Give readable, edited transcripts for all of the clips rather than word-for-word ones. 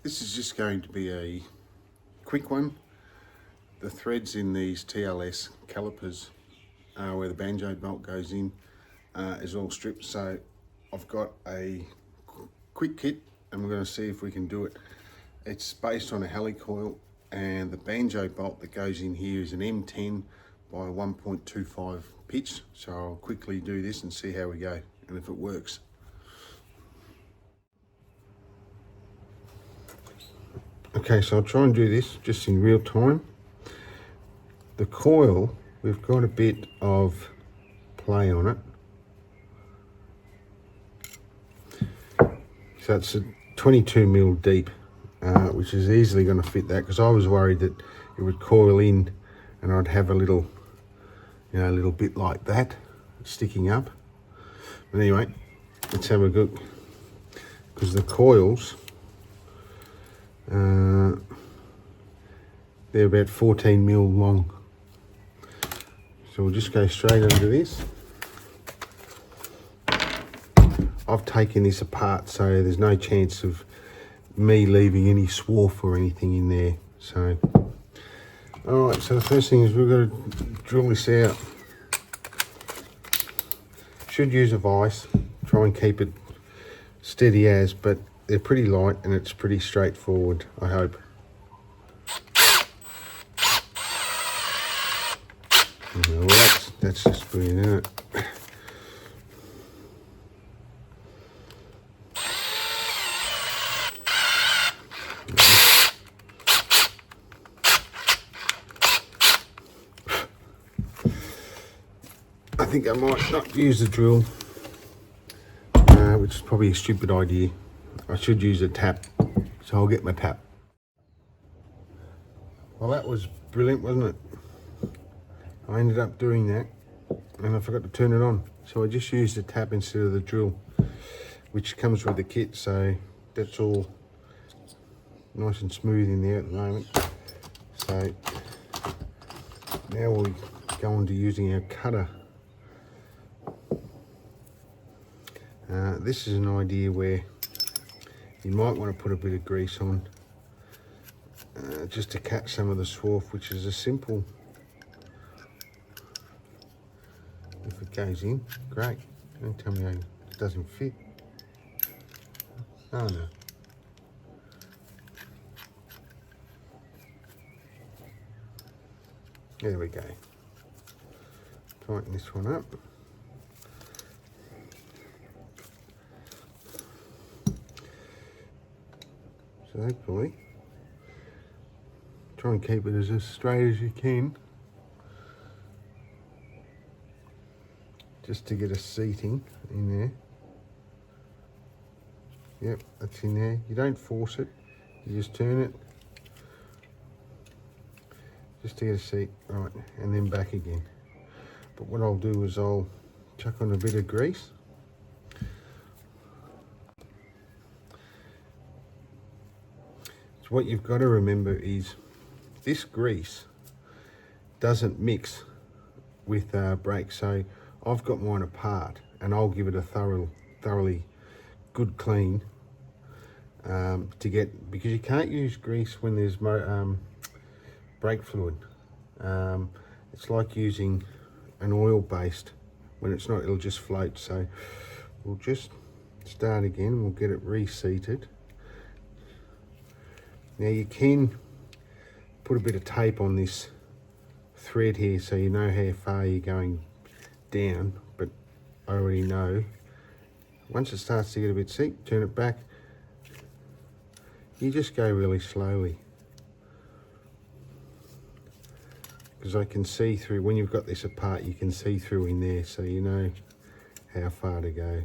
This is just going to be a quick one. The threads in these TLS calipers where the banjo bolt goes in is all stripped, so I've got a quick kit and we're going to see if we can do it. It's based on a helicoil, and the banjo bolt that goes in here is an M10 by 1.25 pitch, so I'll quickly do this and see how we go and if it works. Okay, so I'll try and do this just in real time. The coil, we've got a bit of play on it. So it's a 22 mil deep, which is easily going to fit that, because I was worried that it would coil in and I'd have a little, a little bit like that sticking up. But anyway, let's have a go, because the coils, they're about 14 mil long. So we'll just go straight into this. I've taken this apart, so there's no chance of me leaving any swarf or anything in there. So, all right, so the first thing is we've got to drill this out. Should use a vise, try and keep it steady as, but they're pretty light and it's pretty straightforward, I hope. Well, that's just brilliant, isn't it? I think I might not use the drill, which is probably a stupid idea. I should use a tap, so I'll get my tap. Well, that was brilliant, wasn't it? I ended up doing that and I forgot to turn it on, so I just used the tap instead of the drill, which comes with the kit, so that's all nice and smooth in there at the moment. So now we'll go on to using our cutter. This is an idea where you might want to put a bit of grease on, just to catch some of the swarf, which is a simple. If it goes in, great. Don't tell me it doesn't fit. Oh no. There we go. Tighten this one up. So hopefully, try and keep it as straight as you can, just to get a seating in there. Yep, that's in there. You don't force it, you just turn it, just to get a seat, right, and then back again. But what I'll do is I'll chuck on a bit of grease. So what you've got to remember is this grease doesn't mix with brake, so I've got mine apart and I'll give it a thoroughly good clean to get, because you can't use grease when there's brake fluid. It's like using an oil based, when it's not, it'll just float. So we'll just start again, we'll get it reseated. Now you can put a bit of tape on this thread here so you know how far you're going down, but I already know once it starts to get a bit sick, turn it back. You just go really slowly, because I can see through, when you've got this apart, you can see through in there, so you know how far to go.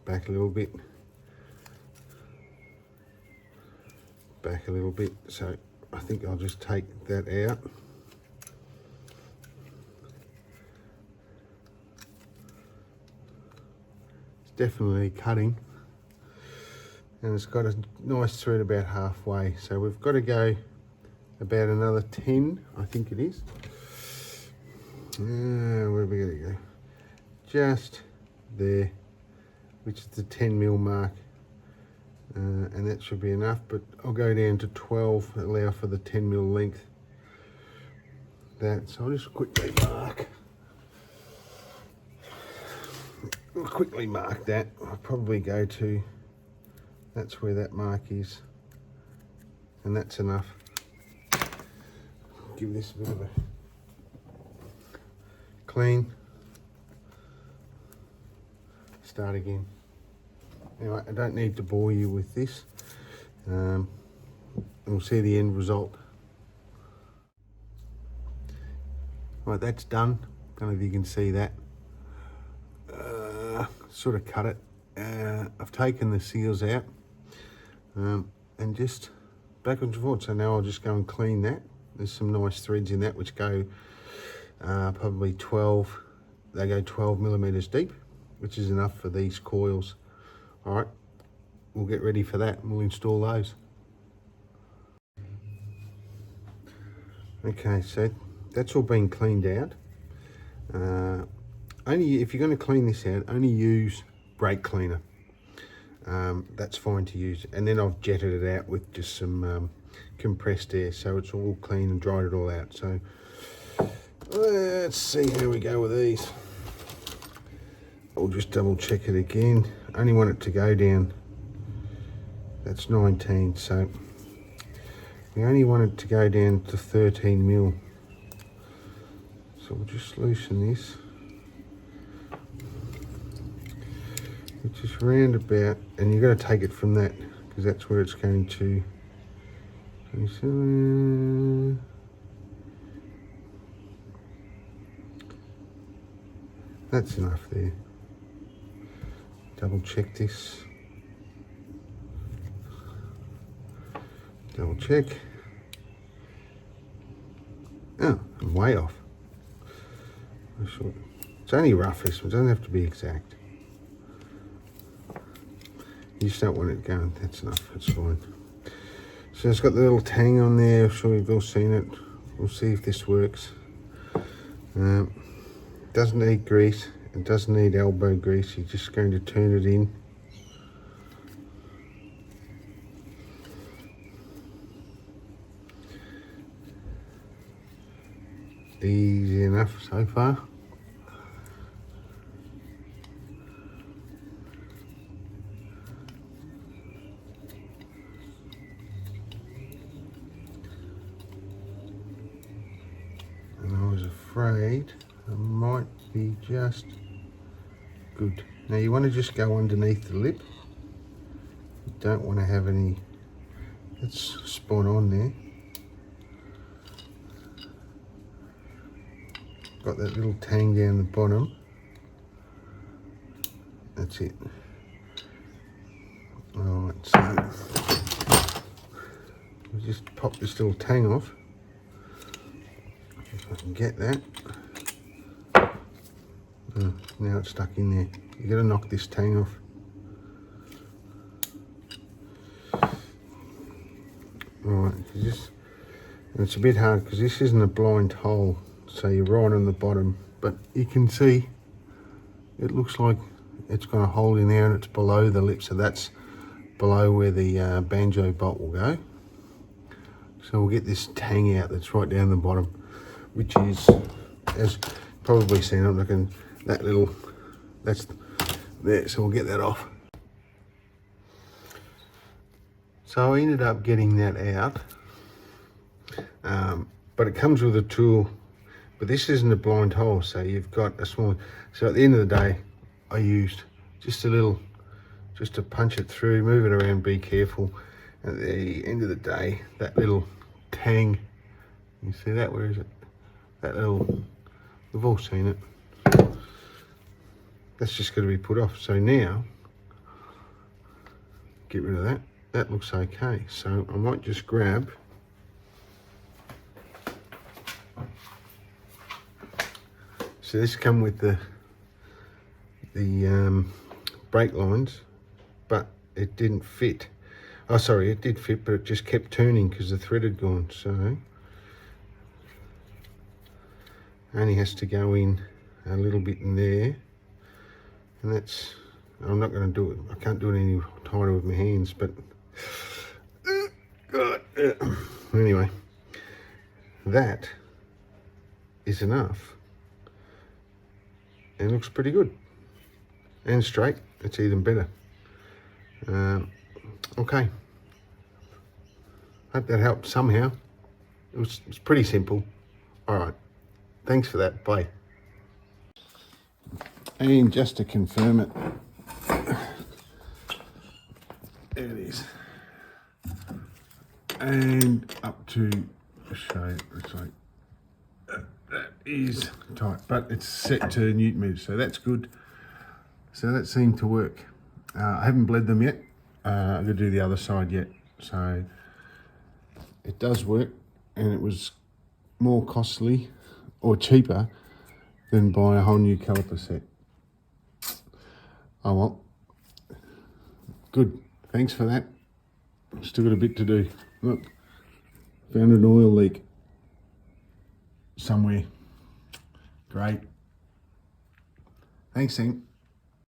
Back a little bit, back a little bit. So I think I'll just take that out. It's definitely cutting, and it's got a nice thread about halfway, so we've got to go about another 10, I think it is. Where are we going to go? Just there, which is the 10 mil mark. and that should be enough, but I'll go down to 12, allow for the 10mm length. So I'll just quickly mark that. I'll probably go to, that's where that mark is, and that's enough. Give this a bit of a clean. Start again. Anyway, I don't need to bore you with this. We'll see the end result. Right, that's done. Don't know if you can see that. Sort of cut it. I've taken the seals out and just back and forth. So now I'll just go and clean that. There's some nice threads in that which go probably 12. They go 12mm deep, which is enough for these coils. All right, we'll get ready for that and we'll install those. Okay, so that's all been cleaned out. Only if you're going to clean this out, only use brake cleaner. That's fine to use. And then I've jetted it out with just some compressed air, so it's all clean and dried it all out. So let's see how we go with these. I'll just double check it again. Only want it to go down. That's 19, so we only want it to go down to 13mm. So we'll just loosen this, which is round about, and you've got to take it from that because that's where it's going to. 27. That's enough there. Double check this. Double check. Oh, I'm way off. It's only rough, this one, it doesn't have to be exact. You just don't want it going, that's enough, that's fine. So it's got the little tang on there, I'm sure you've all seen it. We'll see if this works. Doesn't need grease, it doesn't need elbow grease, you're just going to turn it in. Easy enough so far. And I was afraid I might be just good. Now you want to just go underneath the lip. You don't want to have any, that's spot on there. Got that little tang down the bottom. That's it. Alright, so we'll just pop this little tang off. If I can get that. Oh, now it's stuck in there. You got to knock this tang off. Alright, and it's a bit hard because this isn't a blind hole. So you're right on the bottom, but you can see it looks like it's got a hole in there and it's below the lip, so that's below where the banjo bolt will go. So we'll get this tang out that's right down the bottom, which is, as probably seen, I'm looking that little, that's there, so we'll get that off. So I ended up getting that out, but it comes with a tool. But this isn't a blind hole, so you've got a small, so at the end of the day, I used just a little, just to punch it through, move it around, be careful. At the end of the day, that little tang, you see that, where is it? That little, we've all seen it. That's just going to be put off. So now, get rid of that. That looks okay. So I might just grab, so this come with the brake lines, but it didn't fit. Oh, sorry, it did fit, but it just kept turning because the thread had gone. So only has to go in a little bit in there, and that's I'm not going to do it. I can't do it any tighter with my hands, but God. Anyway, that is enough. And it looks pretty good. And straight, it's even better. Okay. Hope that helped somehow. It's pretty simple. All right. Thanks for that. Bye. And just to confirm it, there it is. And up to show, it's like that is tight, but it's set to Newton meters, so that's good. So that seemed to work. I haven't bled them yet. I'm going to do the other side yet. So it does work, and it was more costly or cheaper than buy a whole new caliper set. Oh well, good. Thanks for that. Still got a bit to do. Look, found an oil leak somewhere. Great. Thanks, Hank.